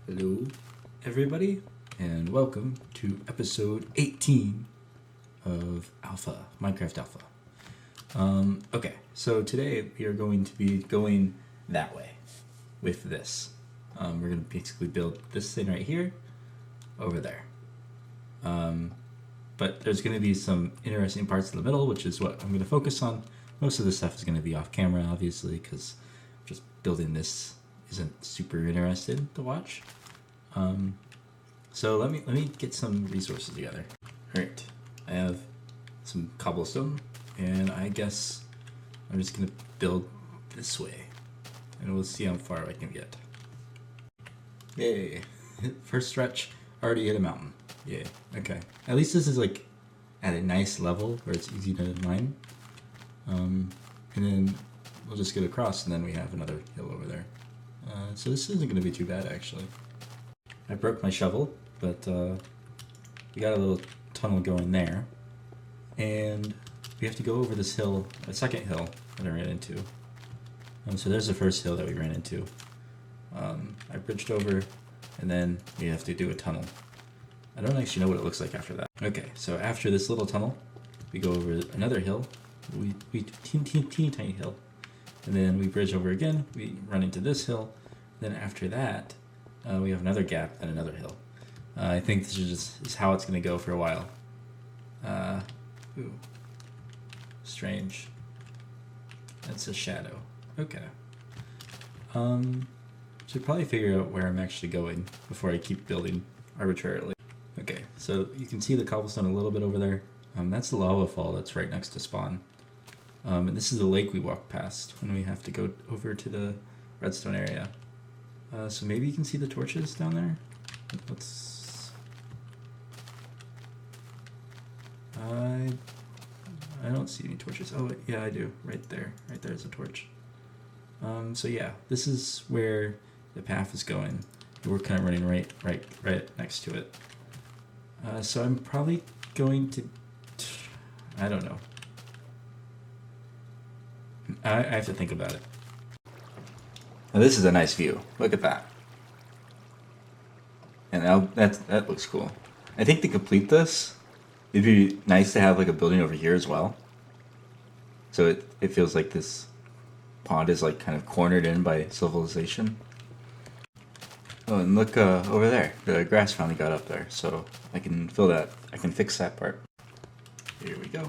Hello, everybody, and welcome to episode 18 of Minecraft Alpha. Okay, so today we are going to be going that way with this. We're going to basically build this thing right here over there. But there's going to be some interesting parts in the middle, which is what I'm going to focus on. Most of the stuff is going to be off camera, obviously, because just building this isn't super interested to watch. So let me get some resources together. Alright, I have some cobblestone, and I guess I'm just gonna build this way, and we'll see how far I can get. Yay! First stretch, already hit a mountain. Yay, okay. At least this is like at a nice level where it's easy to mine. And then we'll just get across, and then we have another hill over there. So this isn't gonna be too bad, actually. I broke my shovel, but we got a little tunnel going there. And we have to go over this hill, a second hill that I ran into. So there's the first hill that we ran into. I bridged over, and then we have to do a tunnel. I don't actually know what it looks like after that. Okay, so after this little tunnel, we go over another hill. We teeny tiny hill. And then we bridge over again, we run into this hill. Then after that, we have another gap and another hill. I think this is how it's going to go for a while. Ooh. Strange. That's a shadow. Okay. Should probably figure out where I'm actually going before I keep building arbitrarily. Okay, so you can see the cobblestone a little bit over there. That's the lava fall that's right next to spawn. And this is the lake we walk past when we have to go over to the redstone area. So maybe you can see the torches down there? I don't see any torches. Oh, yeah, I do. Right there. Right there's a torch. So yeah, this is where the path is going. We're kind of running right next to it. So I'm probably going to... I don't know. I have to think about it. Now this is a nice view. Look at that. And now that looks cool. I think to complete this, it'd be nice to have like a building over here as well. So it feels like this pond is like kind of cornered in by civilization. Oh, and look over there. The grass finally got up there, so I can fill that. I can fix that part. Here we go.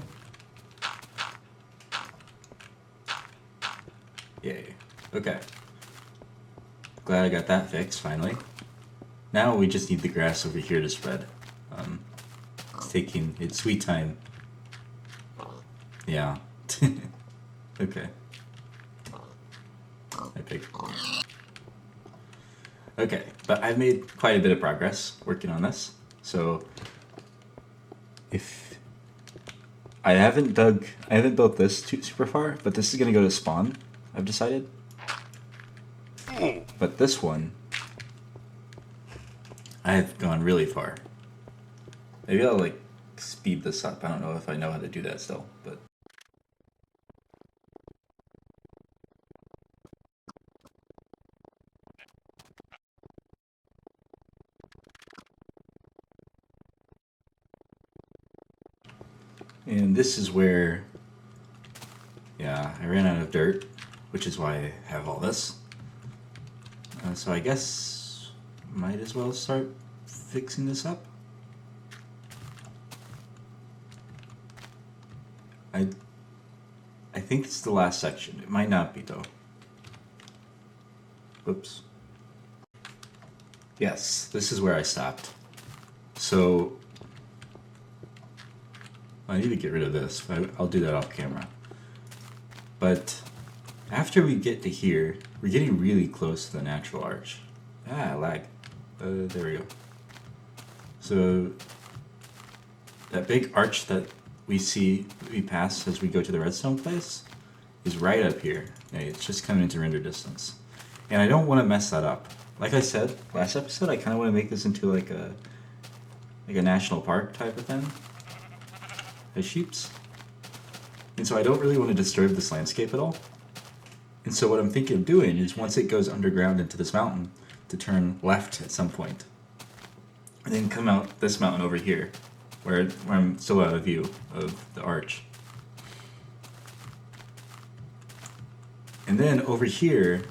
Yay. Okay. Glad I got that fixed, finally. Now we just need the grass over here to spread. It's taking its sweet time. Yeah. Okay. Epic. Okay, but I've made quite a bit of progress working on this. So, if... I haven't built this super far, but this is gonna go to spawn, I've decided. But this one, I've gone really far. Maybe I'll like speed this up. I don't know if I know how to do that still, but. And this is where, yeah, I ran out of dirt, which is why I have all this. So I guess might as well start fixing this up. I think it's the last section. It might not be though. Whoops. Yes, this is where I stopped. So I need to get rid of this. I'll do that off camera. But after we get to here, we're getting really close to the natural arch. Lag. There we go. So that big arch that we pass as we go to the redstone place is right up here. It's just coming into render distance. And I don't want to mess that up. Like I said last episode, I kind of want to make this into like a national park type of thing. As sheeps. And so I don't really want to disturb this landscape at all. And so what I'm thinking of doing is once it goes underground into this mountain, to turn left at some point, and then come out this mountain over here, where I'm still out of view of the arch. And then over here,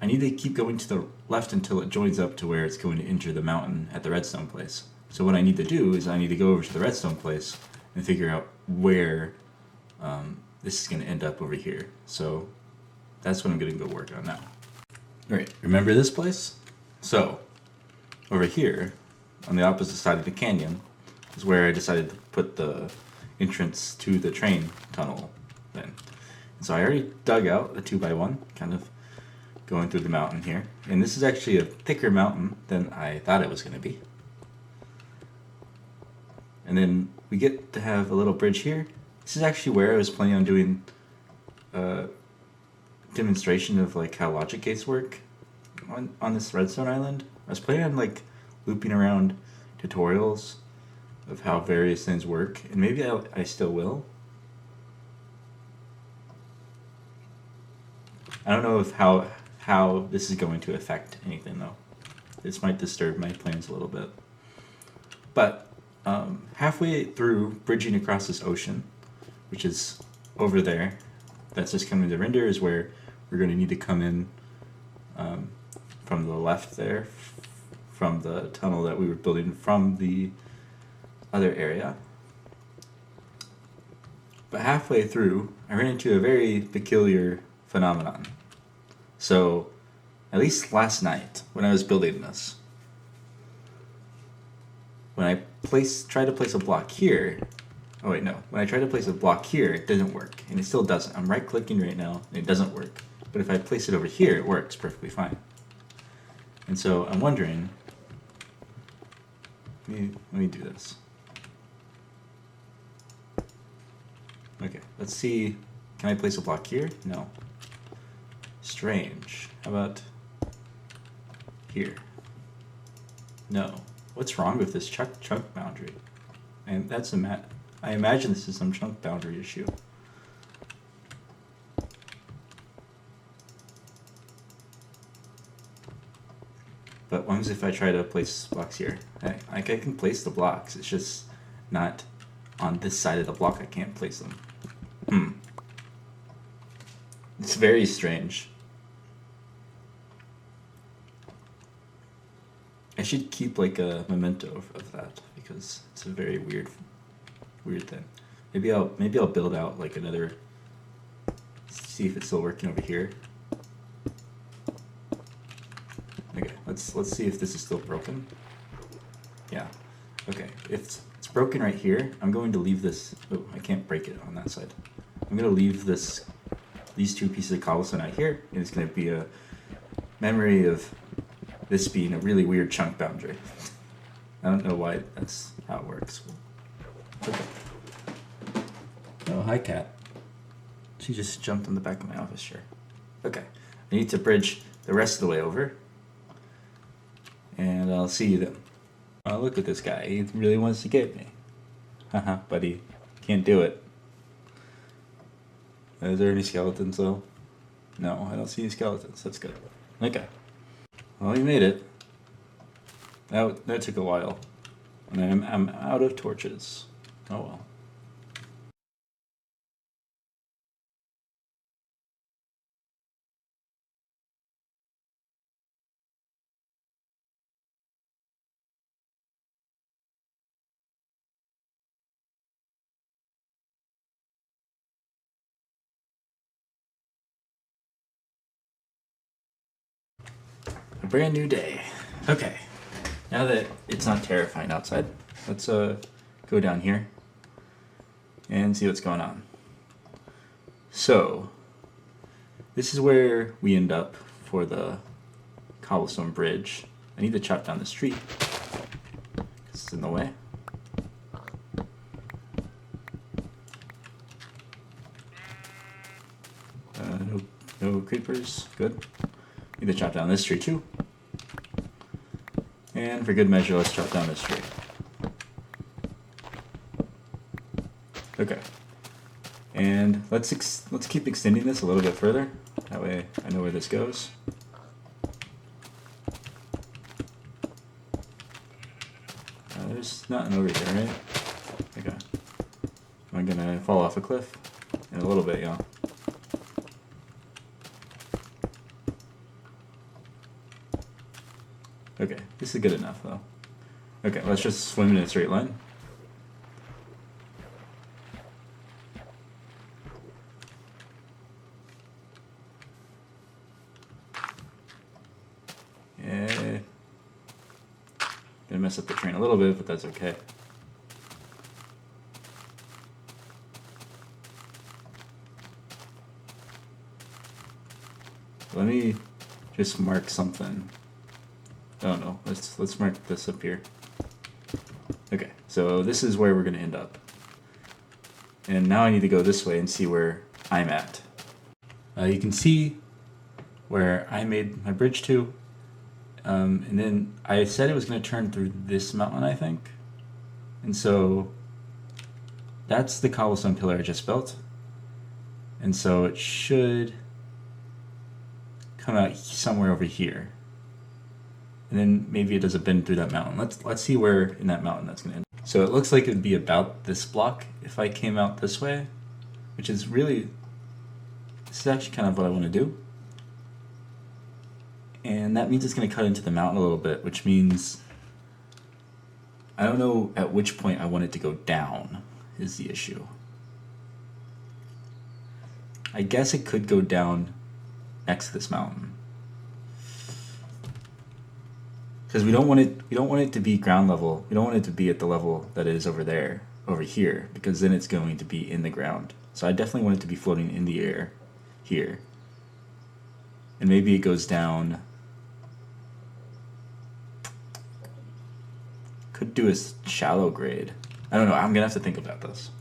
I need to keep going to the left until it joins up to where it's going to enter the mountain at the redstone place. So what I need to do is I need to go over to the redstone place and figure out where this is going to end up over here. So that's what I'm going to go work on now. Alright, remember this place? So, over here, on the opposite side of the canyon, is where I decided to put the entrance to the train tunnel in. And so I already dug out a 2x1, kind of going through the mountain here. And this is actually a thicker mountain than I thought it was going to be. And then we get to have a little bridge here. This is actually where I was planning on doing a demonstration of like how logic gates work on this redstone island. I was planning on like looping around tutorials of how various things work, and maybe I still will. I don't know if how this is going to affect anything though. This might disturb my plans a little bit. But halfway through bridging across this ocean, which is over there, that's just coming to render, is where we're going to need to come in from the left there, from the tunnel that we were building from the other area. But halfway through, I ran into a very peculiar phenomenon. So, at least last night, when I was building this, when I try to place a block here, oh wait, no. When I try to place a block here, it doesn't work. And it still doesn't. I'm right-clicking right now, and it doesn't work. But if I place it over here, it works perfectly fine. And so I'm wondering, let me do this. Okay, let's see. Can I place a block here? No. Strange. How about here? No. What's wrong with this chunk boundary? And that's I imagine this is some chunk boundary issue. But what happens if I try to place blocks here? I can place the blocks, it's just not on this side of the block. I can't place them. It's very strange. I should keep like a memento of that, because it's a very weird thing. Maybe I'll build out like another, see if it's still working over here. Okay, let's see if this is still broken. Yeah. Okay, if it's broken right here, I'm going to leave this. Oh, I can't break it on that side. I'm going to leave these two pieces of cobblestone out here, and it's going to be a memory of this being a really weird chunk boundary. I don't know why that's how it works. Okay. Oh, hi, cat. She just jumped on the back of my office chair. Okay, I need to bridge the rest of the way over, and I'll see you then. Oh, look at this guy. He really wants to get me. Haha, but he can't do it. Is there any skeletons, though? No, I don't see any skeletons. That's good. Okay. Well, you made it. That took a while. And I'm out of torches. Oh well. A brand new day. Okay. Now that it's not terrifying outside, let's go down here and see what's going on. So, this is where we end up for the cobblestone bridge. I need to chop down this tree. It's in the way. No creepers. Good. Need to chop down this tree too. And for good measure, let's chop down this tree. Okay. And let's keep extending this a little bit further. That way I know where this goes. There's nothing over here, right? Okay. Am I gonna fall off a cliff? In a little bit, yeah. Okay, this is good enough though. Okay, let's just swim in a straight line. Yeah. Gonna mess up the train a little bit, but that's okay. Let me just mark something. Oh no, let's mark this up here. Okay, so this is where we're gonna end up. And now I need to go this way and see where I'm at. You can see where I made my bridge to. And then I said it was gonna turn through this mountain, I think. And so that's the cobblestone pillar I just built. And so it should come out somewhere over here. And then maybe it does a bend through that mountain. Let's see where in that mountain that's gonna end. So it looks like it would be about this block if I came out this way, which is really, this is actually kind of what I want to do. And that means it's gonna cut into the mountain a little bit, which means I don't know at which point I want it to go down is the issue. I guess it could go down next to this mountain. Because we don't want it to be ground level. We don't want it to be at the level that it is over there, over here, because then it's going to be in the ground. So I definitely want it to be floating in the air here. And maybe it goes down. Could do a shallow grade. I don't know, I'm gonna have to think about this.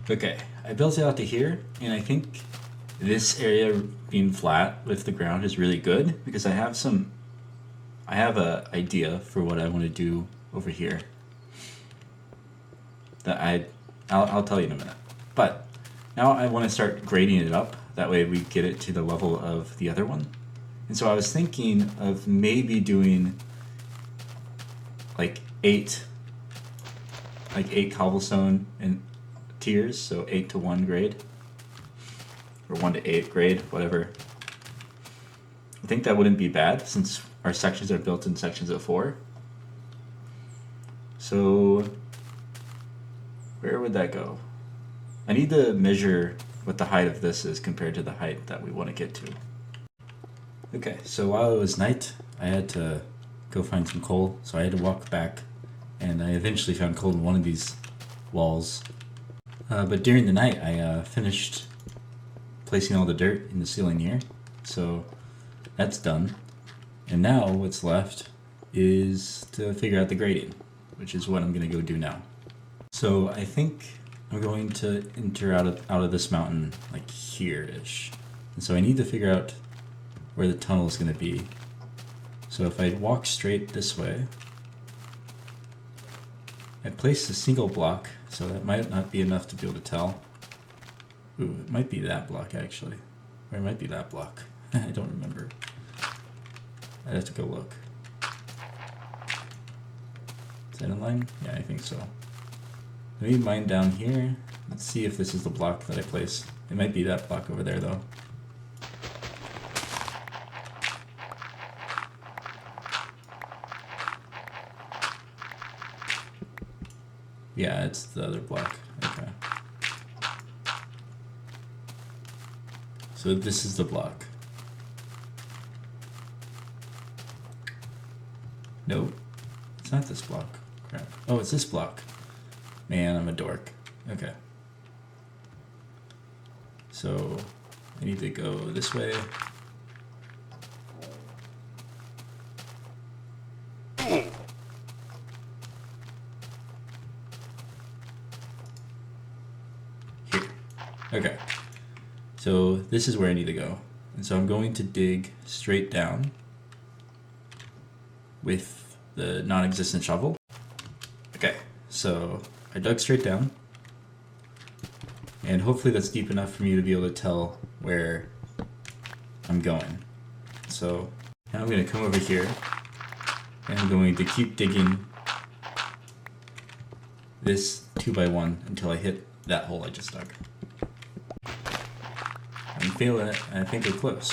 Okay, I built it out to here, and I think this area being flat with the ground is really good because I have a idea for what I want to do over here that I'll tell you in a minute. But now I want to start grading it up. That way we get it to the level of the other one. And so I was thinking of maybe doing like eight cobblestone in tiers, so 8 to 1 grade. Or 1 to 8 grade, whatever. I think that wouldn't be bad since our sections are built in sections of 4. So where would that go? I need to measure what the height of this is compared to the height that we want to get to. Okay, so while it was night, I had to go find some coal, so I had to walk back, and I eventually found coal in one of these walls. But during the night, I finished placing all the dirt in the ceiling here, so that's done. And now what's left is to figure out the grading, which is what I'm going to go do now. So I think I'm going to enter out of this mountain like here-ish. And so I need to figure out where the tunnel is going to be. So if I walk straight this way, I placed a single block, so that might not be enough to be able to tell. Ooh, it might be that block actually. Or it might be that block. I don't remember. I'd have to go look. Is that in line? Yeah, I think so. Let me mine down here. Let's see if this is the block that I placed. It might be that block over there though. Yeah, it's the other block. Okay. So this is the block. Nope. It's not this block. Crap. Oh, it's this block. Man, I'm a dork. Okay. So I need to go this way. Here. Okay. So this is where I need to go. And so I'm going to dig straight down with the non-existent shovel. Okay, so I dug straight down, and hopefully that's deep enough for me to be able to tell where I'm going. So now I'm going to come over here, and I'm going to keep digging this 2x1 until I hit that hole I just dug. I'm feeling it, and I think we're close.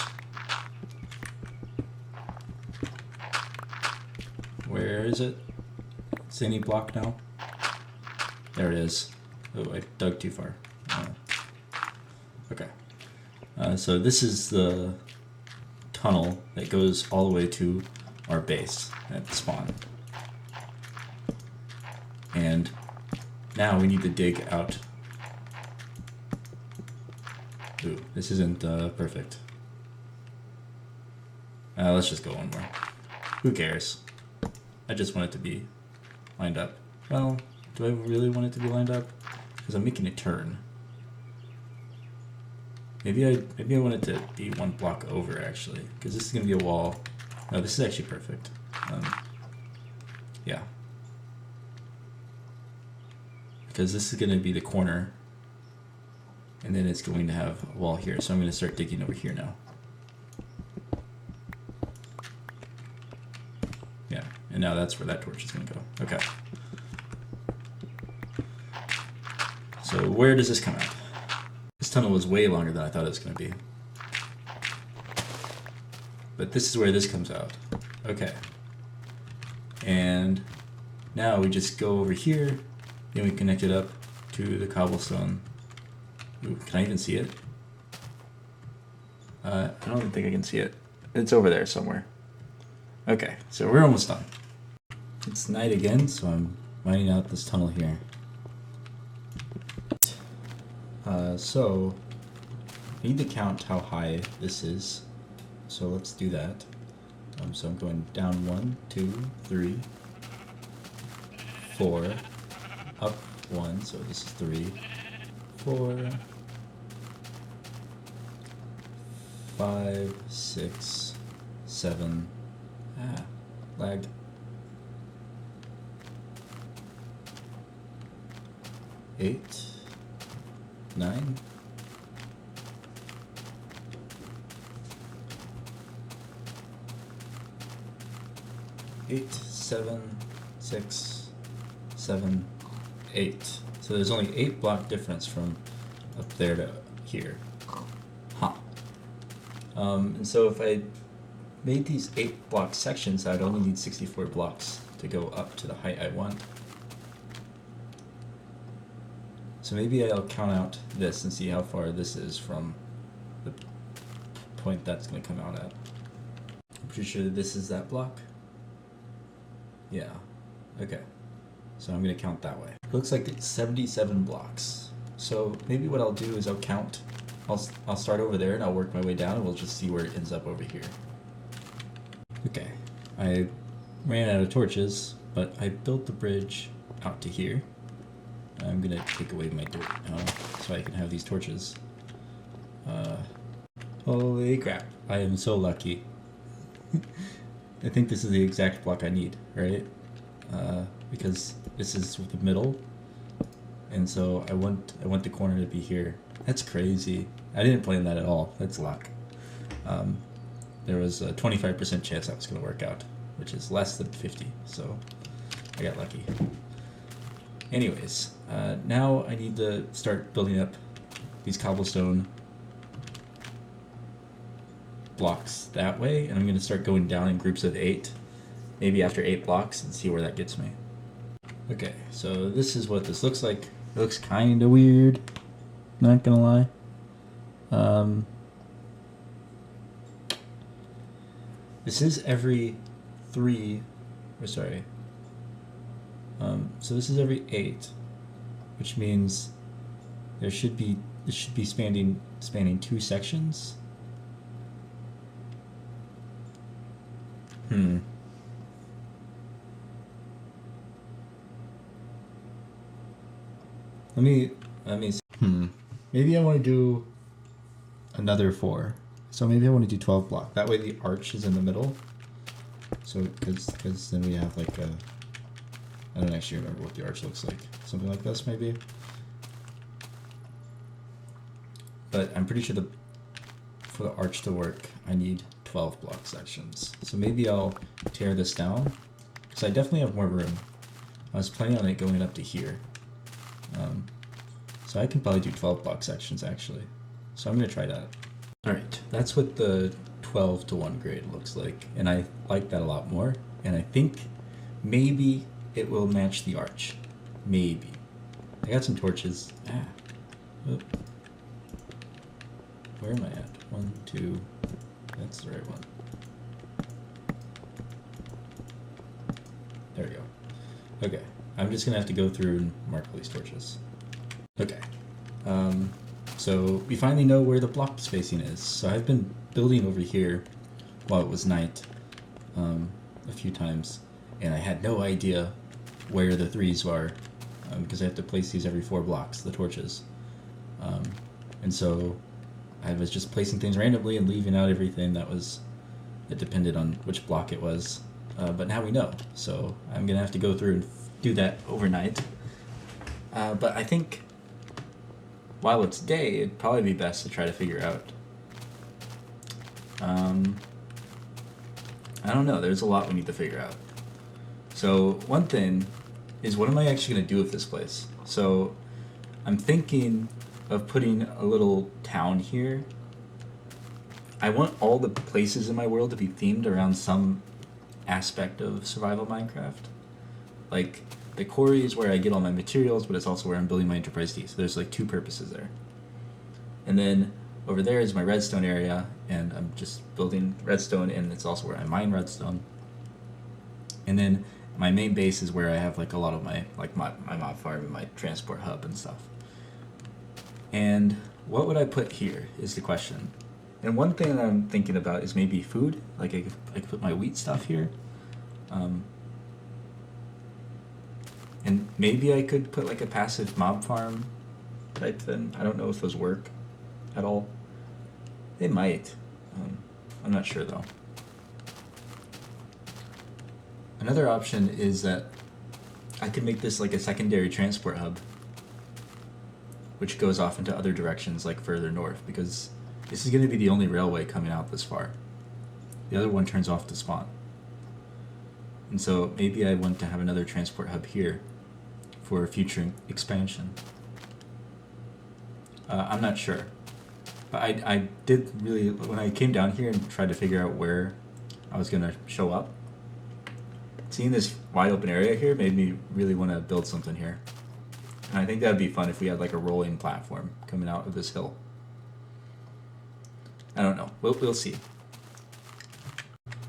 Where is it? Is any block now? There it is. Oh, I dug too far. Okay. So this is the tunnel that goes all the way to our base at the spawn. And now we need to dig out. Ooh, this isn't perfect. Let's just go one more. Who cares? I just want it to be lined up. Well, do I really want it to be lined up? Because I'm making a turn. Maybe I want it to be one block over, actually, because this is going to be a wall. No, this is actually perfect. Yeah. Because this is going to be the corner, and then it's going to have a wall here. So I'm going to start digging over here now. Yeah, and now that's where that torch is going to go. Okay. So where does this come out? This tunnel was way longer than I thought it was going to be. But this is where this comes out. Okay. And now we just go over here, then we connect it up to the cobblestone. Ooh, can I even see it? I don't even think I can see it. It's over there somewhere. Okay, so we're almost done. It's night again, so I'm mining out this tunnel here. So I need to count how high this is. So let's do that. So I'm going down 1, 2, 3, 4, up 1, so this is 3, 4, 5, 6, 7, lagged. 8, 9, 8, 7, 6, 7, 8. So there's only 8 block difference from up there to here. Huh. And so if I made these 8 block sections, I'd only need 64 blocks to go up to the height I want. So maybe I'll count out this and see how far this is from the point that's going to come out at. I'm pretty sure this is that block. Yeah. Okay. So I'm going to count that way. Looks like it's 77 blocks. So maybe what I'll do is I'll count. I'll start over there and I'll work my way down and we'll just see where it ends up over here. Okay. I ran out of torches, but I built the bridge out to here. I'm gonna take away my dirt now so I can have these torches. Holy crap. I am so lucky. I think this is the exact block I need, right? Because this is the middle. And so I want the corner to be here. That's crazy. I didn't plan that at all. That's luck. There was a 25% chance that was gonna work out, which is less than 50, so I got lucky. Anyways, now I need to start building up these cobblestone blocks that way, and I'm going to start going down in groups of 8, maybe after 8 blocks, and see where that gets me. Okay, so this is what this looks like. It looks kind of weird, not gonna lie. This is every 3, or sorry. So this is every 8, which means this should be spanning 2 sections. Let me see. Maybe I want to do another 4. So maybe I want to do 12 block. That way the arch is in the middle. So because then we have like a, I don't actually remember what the arch looks like. Something like this, maybe. But I'm pretty sure for the arch to work, I need 12 block sections. So maybe I'll tear this down, because I definitely have more room. I was planning on it going up to here. So I can probably do 12 block sections actually. So I'm gonna try that. All right, that's what the 12 to 1 grade looks like, and I like that a lot more. And I think maybe it will match the arch. Maybe. I got some torches. Oh. Where am I at? 1, 2. That's the right one. There we go. Okay, I'm just gonna have to go through and mark all these torches. Okay. So we finally know where the block spacing is. So I've been building over here while it was night a few times, and I had no idea where the 3s were because I have to place these every 4 blocks, the torches. And so I was just placing things randomly and leaving out everything that depended on which block it was. But now we know, so I'm gonna have to go through and do that overnight. But I think while it's day, it'd probably be best to try to figure out. I don't know, there's a lot we need to figure out. So one thing is, what am I actually gonna do with this place? So I'm thinking of putting a little town here. I want all the places in my world to be themed around some aspect of survival Minecraft. Like, the quarry is where I get all my materials, but it's also where I'm building my Enterprise D. So there's like 2 purposes there. And then over there is my redstone area, and I'm just building redstone, and it's also where I mine redstone. And then my main base is where I have like a lot of my mob farm and my transport hub and stuff. And what would I put here is the question. And one thing that I'm thinking about is maybe food. Like I could put my wheat stuff here. And maybe I could put like a passive mob farm type thing. I don't know if those work at all. They might. I'm not sure though. Another option is that I could make this like a secondary transport hub, which goes off into other directions, like further north, because this is going to be the only railway coming out this far. The other one turns off to spawn. And so maybe I want to have another transport hub here for future expansion. I'm not sure. But I did really, when I came down here and tried to figure out where I was going to show up, seeing this wide open area here made me really want to build something here. And I think that'd be fun if we had like a rolling platform coming out of this hill. I don't know. We'll see.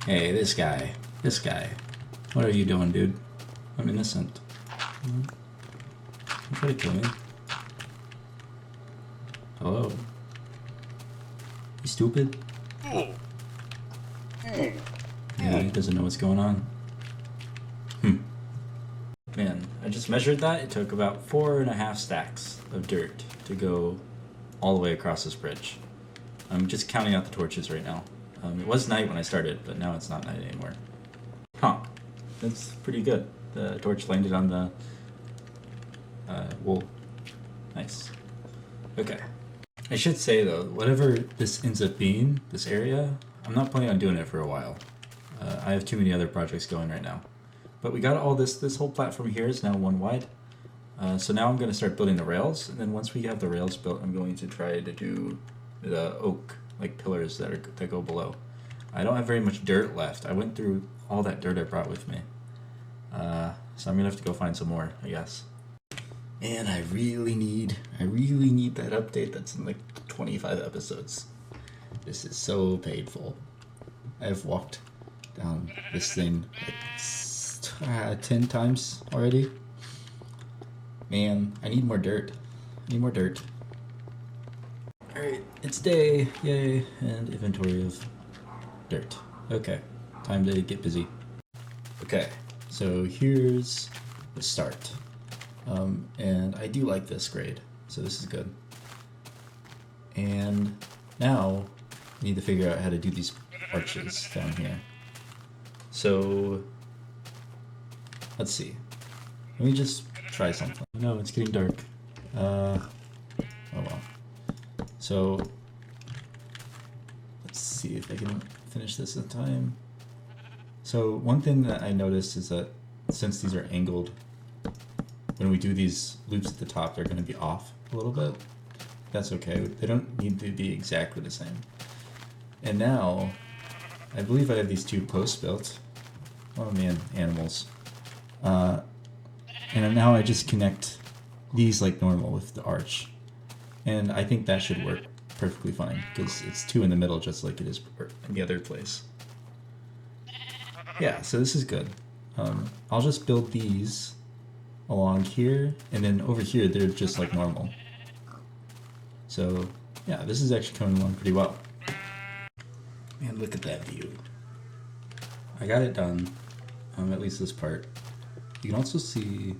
Hey, this guy. What are you doing, dude? I'm innocent. Don't try to kill me. Hello? You stupid? Yeah, he doesn't know what's going on. Man, I just measured that. It took about 4.5 stacks of dirt to go all the way across this bridge. I'm just counting out the torches right now. It was night when I started, but now it's not night anymore. Huh. That's pretty good. The torch landed on the wool. Nice. Okay. I should say though, whatever this ends up being, this area, I'm not planning on doing it for a while. I have too many other projects going right now. But we got all this whole platform here is now 1 wide. So now I'm going to start building the rails, and then once we have the rails built, I'm going to try to do the oak like pillars that go below. I don't have very much dirt left. I went through all that dirt I brought with me. So I'm gonna have to go find some more, I guess. And I really need that update that's in like 25 episodes. This is so painful. I've walked down this thing like 10 times already. Man, I need more dirt. Alright, it's day, yay, and inventory of dirt. Okay, time to get busy. Okay, so here's the start. And I do like this grade, so this is good. And now I need to figure out how to do these arches down here. So let's see. Let me just try something. No, it's getting dark. Oh well. So let's see if I can finish this in time. So one thing that I noticed is that since these are angled, when we do these loops at the top, they're going to be off a little bit. That's okay. They don't need to be exactly the same. And now, I believe I have these 2 posts built. Oh man, animals. And now I just connect these like normal with the arch. And I think that should work perfectly fine, because it's 2 in the middle just like it is in the other place. Yeah, so this is good. I'll just build these along here, and then over here they're just like normal. So yeah, this is actually coming along pretty well. Man, look at that view. I got it done, at least this part. You can also see,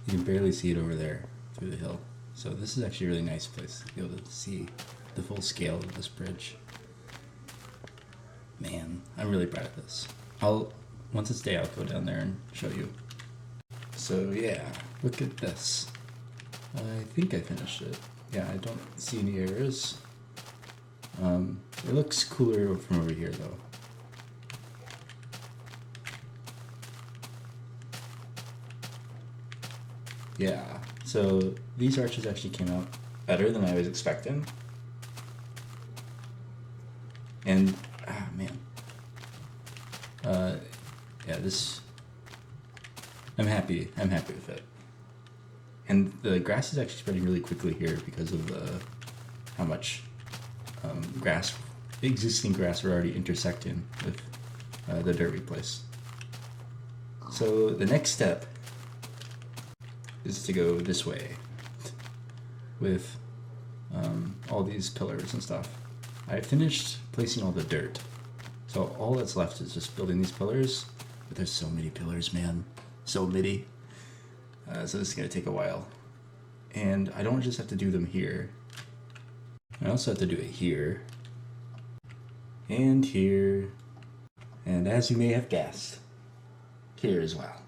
you can barely see it over there through the hill. So this is actually a really nice place to be able to see the full scale of this bridge. Man, I'm really proud of this. Once it's day, I'll go down there and show you. So yeah, look at this. I think I finished it. Yeah, I don't see any errors. It looks cooler from over here though. Yeah, so these arches actually came out better than I was expecting. And, man. Yeah, I'm happy with it. And the grass is actually spreading really quickly here because of how much existing grass are already intersecting with the dirt we placed. So the next step is to go this way with all these pillars and stuff. I finished placing all the dirt, so all that's left is just building these pillars. But there's so many pillars, man, so many. So this is gonna take a while, and I don't just have to do them here. I also have to do it here and here, and as you may have guessed, here as well.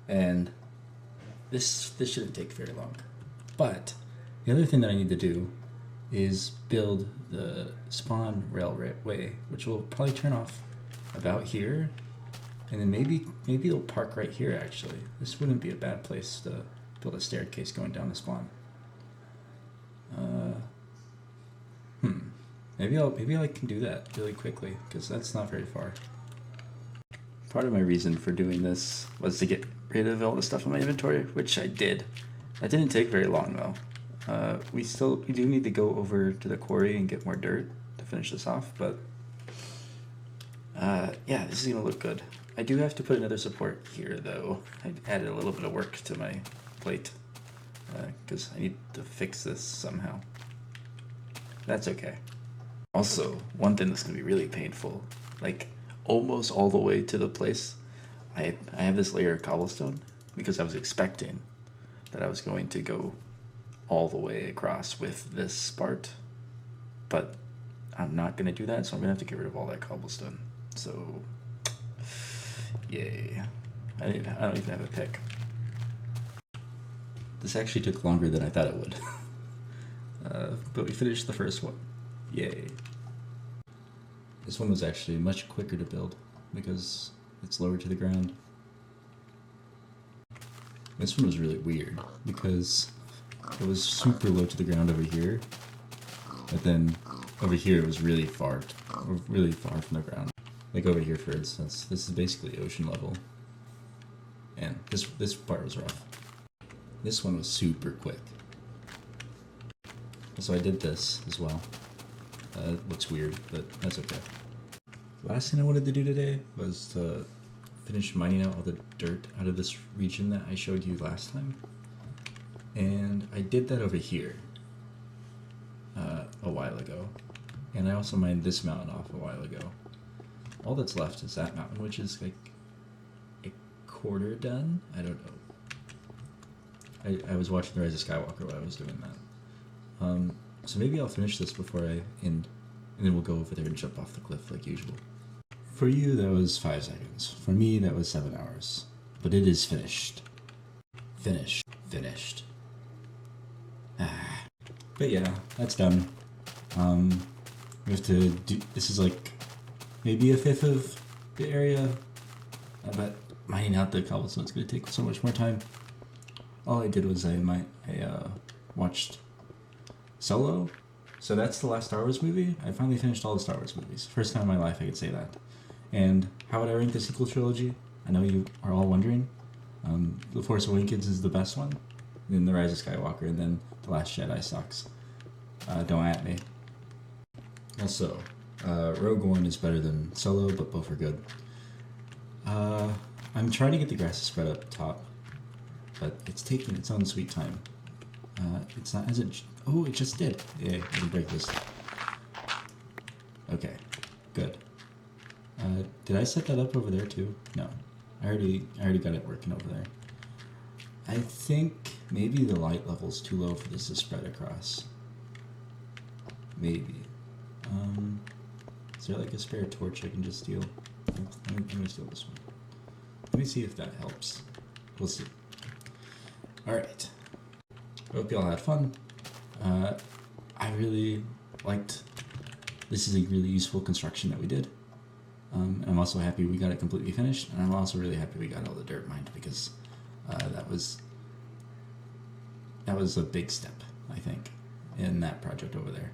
And this shouldn't take very long. But the other thing that I need to do is build the spawn railway, which will probably turn off about here, and then maybe it'll park right here. Actually, this wouldn't be a bad place to build a staircase going down the spawn. Maybe I can do that really quickly, because that's not very far. Part of my reason for doing this was to get rid of all the stuff in my inventory, which I did. That didn't take very long though. We do need to go over to the quarry and get more dirt to finish this off, but yeah, this is gonna look good. I do have to put another support here though. I added a little bit of work to my plate because I need to fix this somehow. That's okay. Also, one thing that's gonna be really painful, like almost all the way to the place, I have this layer of cobblestone because I was expecting that I was going to go all the way across with this part, but I'm not gonna do that, so I'm gonna have to get rid of all that cobblestone. So, yay. I don't even have a pick. This actually took longer than I thought it would. But we finished the first one. Yay. This one was actually much quicker to build because it's lower to the ground. This one was really weird because it was super low to the ground over here, but then over here it was really far from the ground. Like over here, for instance, this is basically ocean level, and this part was rough. This one was super quick. So I did this as well. It looks weird, but that's okay. Last thing I wanted to do today was to finish mining out all the dirt out of this region that I showed you last time. And I did that over here a while ago. And I also mined this mountain off a while ago. All that's left is that mountain, which is like a quarter done? I don't know. I was watching The Rise of Skywalker while I was doing that. So maybe I'll finish this before I end, and then we'll go over there and jump off the cliff like usual. For you, that was 5 seconds. For me, that was 7 hours. But it is finished. Finished. But yeah, that's done. We have to do, this is like maybe a fifth of the area, but mining out the cobblestone is going to take so much more time. All I did was I watched Solo. So that's the last Star Wars movie. I finally finished all the Star Wars movies. First time in my life I could say that. And how would I rank the sequel trilogy? I know you are all wondering. The Force Awakens is the best one. Then The Rise of Skywalker, and then The Last Jedi sucks. Don't at me. Also, Rogue One is better than Solo, but both are good. I'm trying to get the grass to spread up top, but it's taking its own sweet time. It's not as it. Oh, it just did. Yeah, let me break this. Okay, good. Did I set that up over there too? No, I already got it working over there. I think maybe the light level's too low for this to spread across. Maybe. Is there like a spare torch I can just steal? Let me steal this one. Let me see if that helps. We'll see. Alright. Hope y'all had fun. I really liked... This is a really useful construction that we did. I'm also happy we got it completely finished, and I'm also really happy we got all the dirt mined, because that was a big step, I think, in that project over there.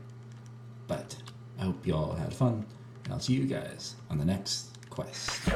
But I hope you all had fun, and I'll see you guys on the next quest.